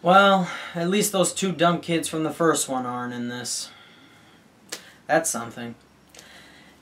Well, at least those two dumb kids from the first one aren't in this. That's something.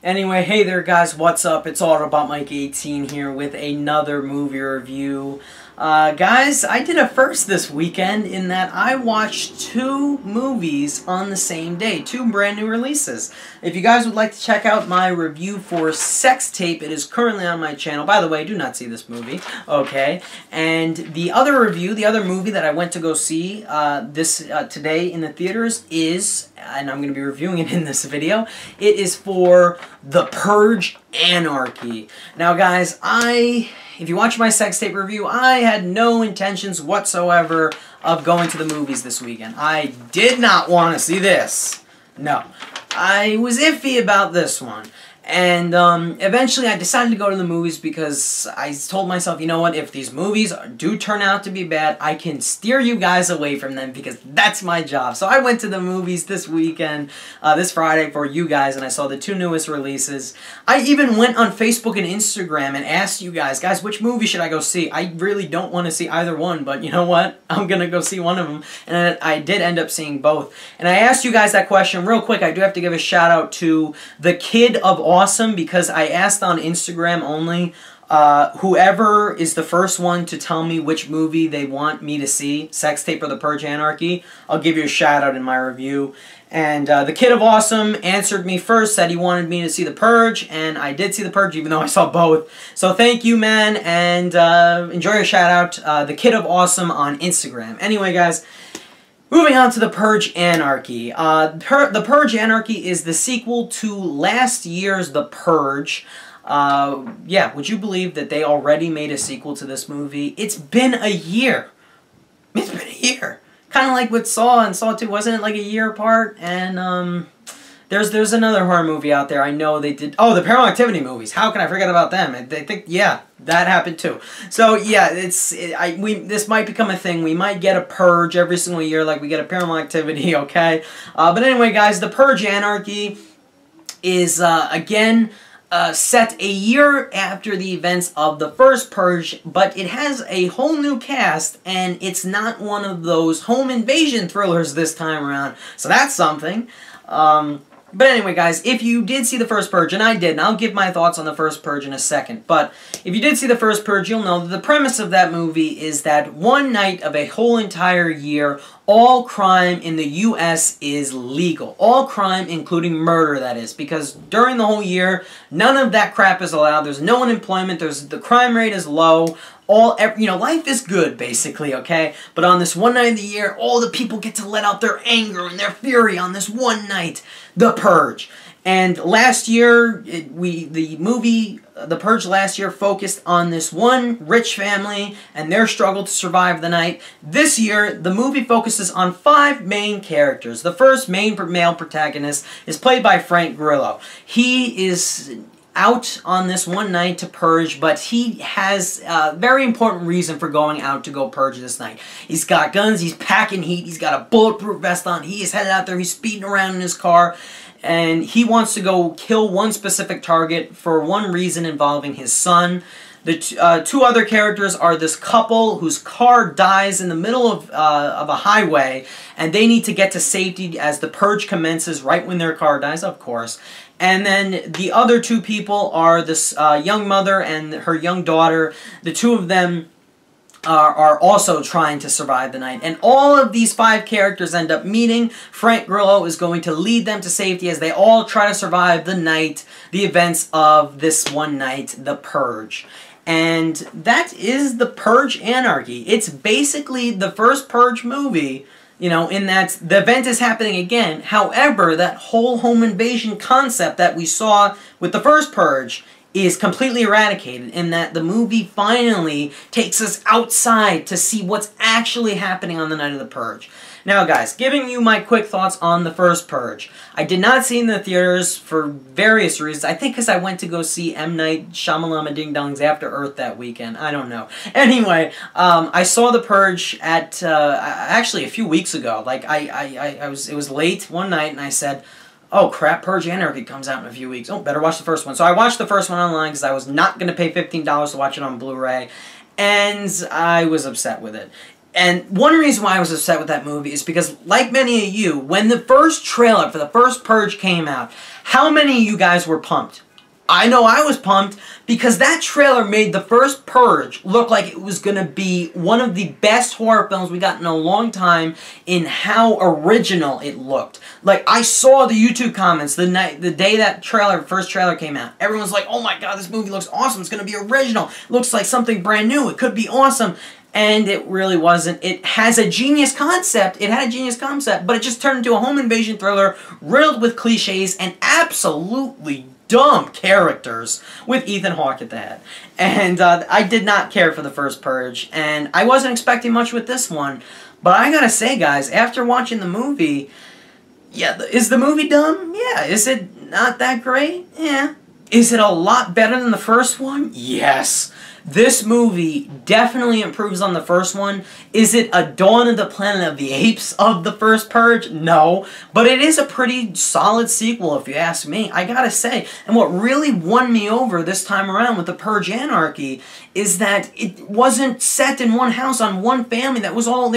Anyway, hey there guys, what's up? It's All About Mike 18 here with another movie review. Guys, I did a first this weekend in that I watched two movies on the same day. Two brand new releases. If you guys would like to check out my review for Sex Tape, it is currently on my channel. By the way, do not see this movie, okay? And the other review, the other movie that I went to go see today in the theaters is, and I'm going to be reviewing it in this video, it is for The Purge, Anarchy. Now guys, if you watch my Sex Tape review, I had no intentions whatsoever of going to the movies this weekend. I did not want to see this. No. I was iffy about this one. And eventually I decided to go to the movies because I told myself, you know what, if these movies do turn out to be bad, I can steer you guys away from them because that's my job. So I went to the movies this weekend, this Friday for you guys, and I saw the two newest releases. I even went on Facebook and Instagram and asked you guys, which movie should I go see? I really don't want to see either one, but you know what? I'm going to go see one of them. And I did end up seeing both. And I asked you guys that question real quick. I do have to give a shout out to the Kid of Awesome, because I asked on Instagram only, whoever is the first one to tell me which movie they want me to see, Sex Tape or The Purge, Anarchy, I'll give you a shout out in my review. And the Kid of Awesome answered me first, said he wanted me to see The Purge, and I did see The Purge even though I saw both. So thank you, man, and enjoy your shout out, the Kid of Awesome on Instagram. Anyway, guys, moving on to The Purge, Anarchy. The Purge, Anarchy is the sequel to last year's The Purge. Yeah, would you believe that they already made a sequel to this movie? It's been a year. It's been a year. Kind of like with Saw and Saw 2, wasn't it like a year apart? And there's another horror movie out there. I know they did. Oh, the Paranormal Activity movies. How can I forget about them? They think, yeah, that happened too. So yeah, this might become a thing. We might get a Purge every single year, like we get a Paranormal Activity. Okay. But anyway, guys, The Purge, Anarchy is again set a year after the events of the first Purge, but it has a whole new cast, and it's not one of those home invasion thrillers this time around. So that's something. But anyway, guys, if you did see the first Purge, and I did, and I'll give my thoughts on the first Purge in a second, but if you did see the first Purge, you'll know that the premise of that movie is that one night of a whole entire year, all crime in the U.S. is legal. All crime, including murder, that is, because during the whole year, none of that crap is allowed. There's no unemployment. The crime rate is low. Life is good, basically, okay? But on this one night of the year, all the people get to let out their anger and their fury on this one night, The Purge. And last year, the movie The Purge last year focused on this one rich family and their struggle to survive the night. This year, the movie focuses on 5 main characters. The first main male protagonist is played by Frank Grillo. He is out on this one night to purge, but he has a very important reason for going out to go purge this night. He's got guns, he's packing heat, he's got a bulletproof vest on, he is headed out there, he's speeding around in his car, and he wants to go kill one specific target for one reason involving his son. The two other characters are this couple whose car dies in the middle of a highway, and they need to get to safety as the purge commences right when their car dies, of course. And then the other two people are this young mother and her young daughter. The two of them are also trying to survive the night. And all of these 5 characters end up meeting. Frank Grillo is going to lead them to safety as they all try to survive the night, the events of this one night, The Purge. And that is The Purge, Anarchy. It's basically the first Purge movie, in that the event is happening again. However, that whole home invasion concept that we saw with the first Purge is completely eradicated in that the movie finally takes us outside to see what's actually happening on the night of the Purge. Now guys, giving you my quick thoughts on the first Purge. I did not see it in the theaters for various reasons. I think because I went to go see M. Night Shyamalan Ding Dong's After Earth that weekend. I don't know. Anyway, I saw the Purge at, actually a few weeks ago. Like, it was late one night and I said, oh crap, Purge Anarchy comes out in a few weeks. Oh, better watch the first one. So I watched the first one online because I was not going to pay $15 to watch it on Blu-ray. And I was upset with it. And one reason why I was upset with that movie is because, like many of you, when the first trailer for the first Purge came out, how many of you guys were pumped? I know I was pumped because that trailer made the first Purge look like it was going to be one of the best horror films we got in a long time in how original it looked. Like, I saw the YouTube comments the day that first trailer came out. Everyone's like, oh my god, this movie looks awesome. It's going to be original. It looks like something brand new. It could be awesome. And it really wasn't. It has a genius concept. It had a genius concept, but it just turned into a home invasion thriller riddled with cliches and absolutely dumb characters with Ethan Hawke at the head. And I did not care for the first Purge, and I wasn't expecting much with this one. But I gotta say, guys, after watching the movie, yeah, is the movie dumb? Yeah. Is it not that great? Yeah. Is it a lot better than the first one? Yes. This movie definitely improves on the first one. Is it a Dawn of the Planet of the Apes of the first Purge? No. But it is a pretty solid sequel, if you ask me. I gotta say. And what really won me over this time around with the Purge Anarchy is that it wasn't set in one house on one family. They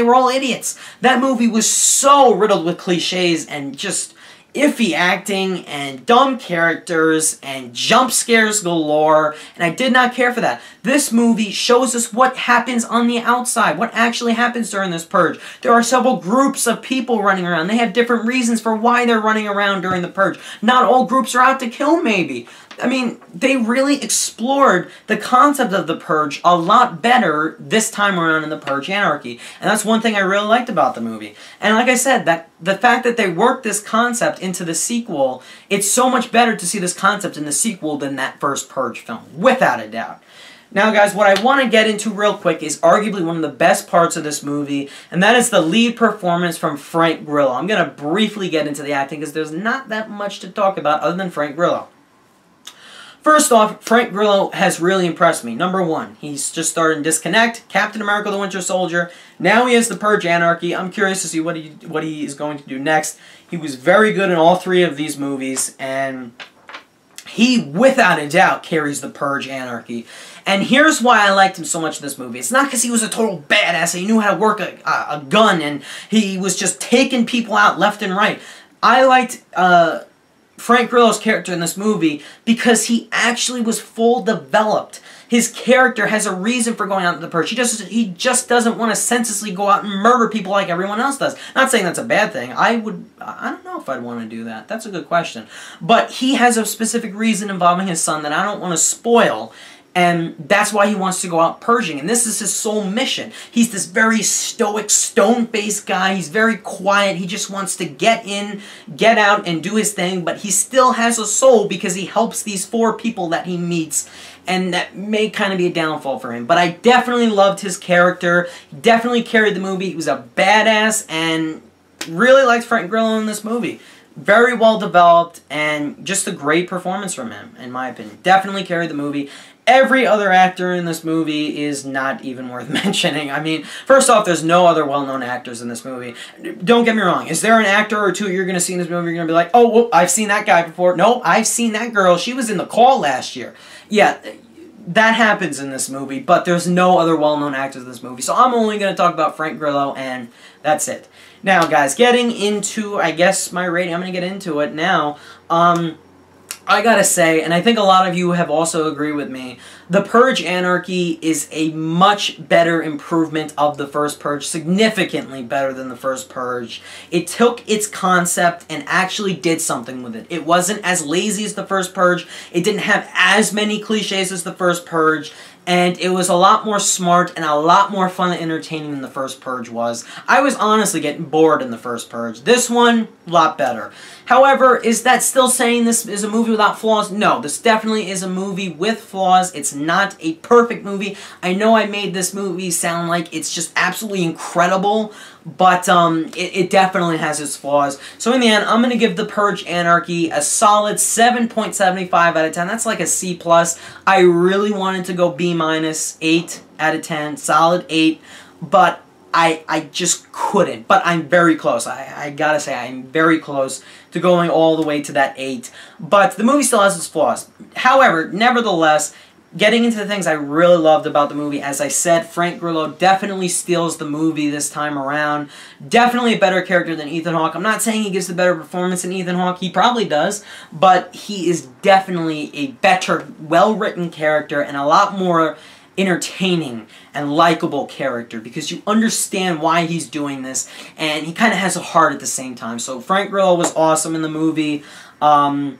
were all idiots. That movie was so riddled with cliches and just iffy acting and dumb characters and jump scares galore, and I did not care for that. This movie shows us what happens on the outside, what actually happens during this Purge. There are several groups of people running around. They have different reasons for why they're running around during the Purge. Not all groups are out to kill, maybe. I mean, they really explored the concept of the Purge a lot better this time around in the Purge Anarchy. And that's one thing I really liked about the movie. And like I said, that the fact that they worked this concept into the sequel, it's so much better to see this concept in the sequel than that first Purge film, without a doubt. Now, guys, what I want to get into real quick is arguably one of the best parts of this movie, and that is the lead performance from Frank Grillo. I'm going to briefly get into the acting because there's not that much to talk about other than Frank Grillo. First off, Frank Grillo has really impressed me. Number one, he's just started in Disconnect, Captain America the Winter Soldier. Now he has the Purge Anarchy. I'm curious to see what he is going to do next. He was very good in all three of these movies, and he, without a doubt, carries the Purge Anarchy. And here's why I liked him so much in this movie. It's not because he was a total badass and he knew how to work a gun and he was just taking people out left and right. I liked Frank Grillo's character in this movie because he actually was full developed. His character has a reason for going out to the Purge. He just doesn't want to senselessly go out and murder people like everyone else does. Not saying that's a bad thing. I don't know if I'd want to do that. That's a good question. But he has a specific reason involving his son that I don't want to spoil. And that's why he wants to go out purging. And this is his sole mission. He's this very stoic, stone-faced guy. He's very quiet. He just wants to get in, get out, and do his thing. But he still has a soul because he helps these 4 people that he meets. And that may kind of be a downfall for him. But I definitely loved his character. He definitely carried the movie. He was a badass. And really liked Frank Grillo in this movie. Very well developed. And just a great performance from him, in my opinion. Definitely carried the movie. Every other actor in this movie is not even worth mentioning. I mean, first off, there's no other well-known actors in this movie. Don't get me wrong. Is there an actor or two you're going to see in this movie you're going to be like, oh, whoop, I've seen that guy before? Nope, I've seen that girl. She was in The Call last year. Yeah, that happens in this movie, but there's no other well-known actors in this movie. So I'm only going to talk about Frank Grillo, and that's it. Now, guys, getting into, I guess, my rating. I'm going to get into it now. I gotta say, and I think a lot of you have also agreed with me, the Purge Anarchy is a much better improvement of the first Purge, significantly better than the first Purge. It took its concept and actually did something with it. It wasn't as lazy as the first Purge, it didn't have as many cliches as the first Purge, and it was a lot more smart and a lot more fun and entertaining than the first Purge was. I was honestly getting bored in the first Purge. This one, a lot better. However, is that still saying this is a movie without flaws? No, this definitely is a movie with flaws. It's not a perfect movie. I know I made this movie sound like it's just absolutely incredible, but it definitely has its flaws. So in the end, I'm going to give The Purge Anarchy a solid 7.75 out of 10. That's like a C+. I really wanted to go B-, 8 out of 10, solid 8, but I just couldn't. But I'm very close. I gotta say, I'm very close to going all the way to that 8. But the movie still has its flaws. However, nevertheless, getting into the things I really loved about the movie, as I said, Frank Grillo definitely steals the movie this time around. Definitely a better character than Ethan Hawke. I'm not saying he gives the better performance than Ethan Hawke. He probably does. But he is definitely a better, well-written character and a lot more entertaining and likable character, because you understand why he's doing this, and he kind of has a heart at the same time. So Frank Grillo was awesome in the movie. The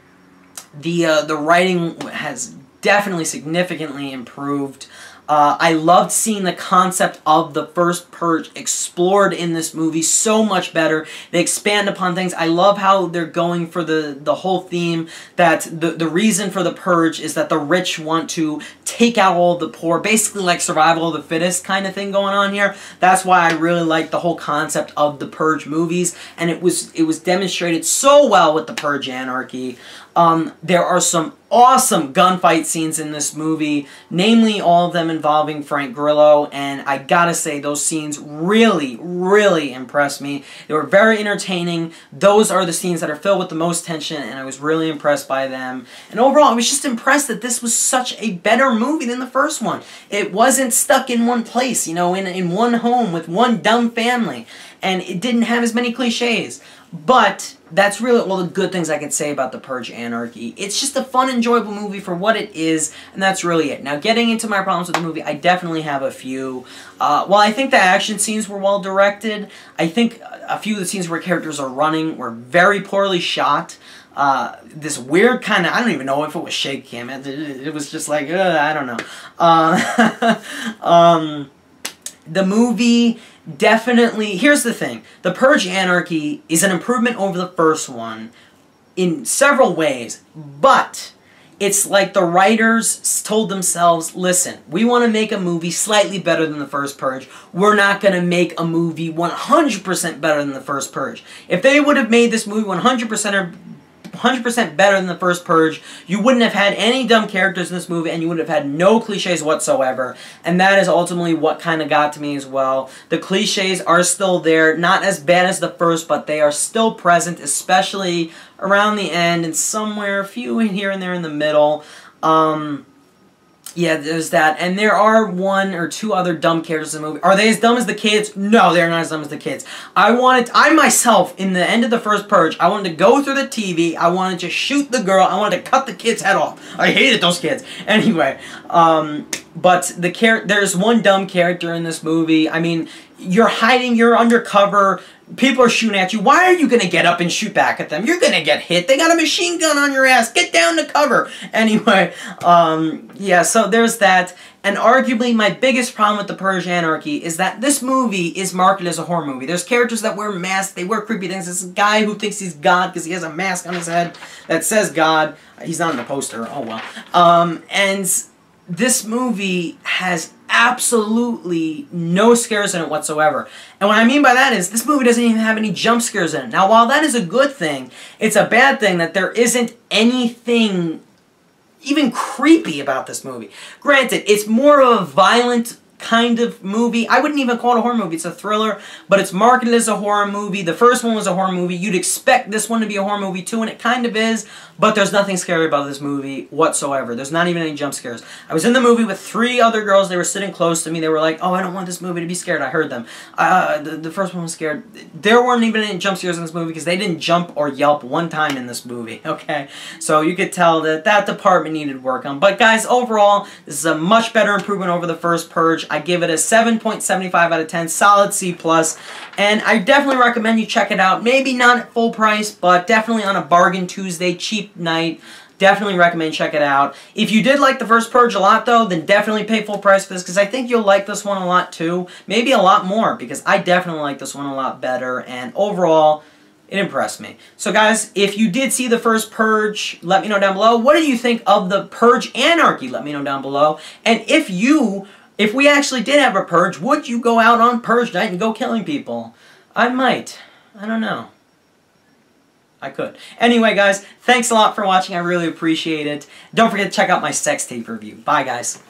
writing has definitely significantly improved. I loved seeing the concept of the first Purge explored in this movie so much better. They expand upon things. I love how they're going for the whole theme that the reason for the Purge is that the rich want to take out all the poor, basically like survival of the fittest kind of thing going on here. That's why I really like the whole concept of the Purge movies, and it was demonstrated so well with the Purge Anarchy. There are some awesome gunfight scenes in this movie, namely all of them involving Frank Grillo, and I gotta say, those scenes really, really impressed me. They were very entertaining. Those are the scenes that are filled with the most tension, and I was really impressed by them. And overall, I was just impressed that this was such a better movie than the first one. It wasn't stuck in one place, you know, in one home with one dumb family, and it didn't have as many cliches. But that's really all the good things I can say about the Purge Anarchy. It's just a fun, enjoyable movie for what it is, and that's really it. Now, getting into my problems with the movie, I definitely have a few. While I think the action scenes were well directed, I think a few of the scenes where characters are running were very poorly shot. This weird kind of, I don't even know if it was shake cam. It was just like, I don't know. The movie definitely, here's the thing, the Purge Anarchy is an improvement over the first one in several ways, but it's like the writers told themselves, listen, we want to make a movie slightly better than the first Purge. We're not going to make a movie 100% better than the first Purge. If they would have made this movie 100% better than the first Purge, you wouldn't have had any dumb characters in this movie, and you would have had no cliches whatsoever, and that is ultimately what kind of got to me as well. The cliches are still there, not as bad as the first, but they are still present, especially around the end, and somewhere, a few here and there in the middle. Yeah, there's that. And there are one or two other dumb characters in the movie. Are they as dumb as the kids? No, they're not as dumb as the kids. I myself, in the end of the first Purge, I wanted to go through the TV, I wanted to shoot the girl, I wanted to cut the kid's head off. I hated those kids. Anyway, but there's one dumb character in this movie. I mean, you're hiding, you're undercover, people are shooting at you. Why are you going to get up and shoot back at them? You're going to get hit. They got a machine gun on your ass. Get down to cover. Anyway, yeah, so there's that. And arguably my biggest problem with the Purge Anarchy is that this movie is marketed as a horror movie. There's characters that wear masks, they wear creepy things. This guy who thinks he's God because he has a mask on his head that says God. He's not in the poster. Oh well. And this movie has absolutely no scares in it whatsoever. And what I mean by that is, this movie doesn't even have any jump scares in it. Now, while that is a good thing, it's a bad thing that there isn't anything even creepy about this movie. Granted, it's more of a violent kind of movie. I wouldn't even call it a horror movie. It's a thriller, but it's marketed as a horror movie. The first one was a horror movie. You'd expect this one to be a horror movie too, and it kind of is, but there's nothing scary about this movie whatsoever. There's not even any jump scares. I was in the movie with 3 other girls. They were sitting close to me. They were like, oh, I don't want this movie to be scared. I heard them. The first one was scared. There weren't even any jump scares in this movie because they didn't jump or yelp one time in this movie, okay? So you could tell that that department needed work on. But guys, overall, this is a much better improvement over the first Purge. I give it a 7.75 out of 10, solid C+, and I definitely recommend you check it out. Maybe not at full price, but definitely on a bargain Tuesday, cheap night. Definitely recommend check it out. If you did like the first Purge a lot, though, then definitely pay full price for this, because I think you'll like this one a lot, too. Maybe a lot more, because I definitely like this one a lot better, and overall, it impressed me. So guys, if you did see the first Purge, let me know down below. What do you think of the Purge Anarchy? Let me know down below. And if we actually did have a Purge, would you go out on Purge night and go killing people? I might. I don't know. I could. Anyway, guys, thanks a lot for watching. I really appreciate it. Don't forget to check out my sex tape review. Bye, guys.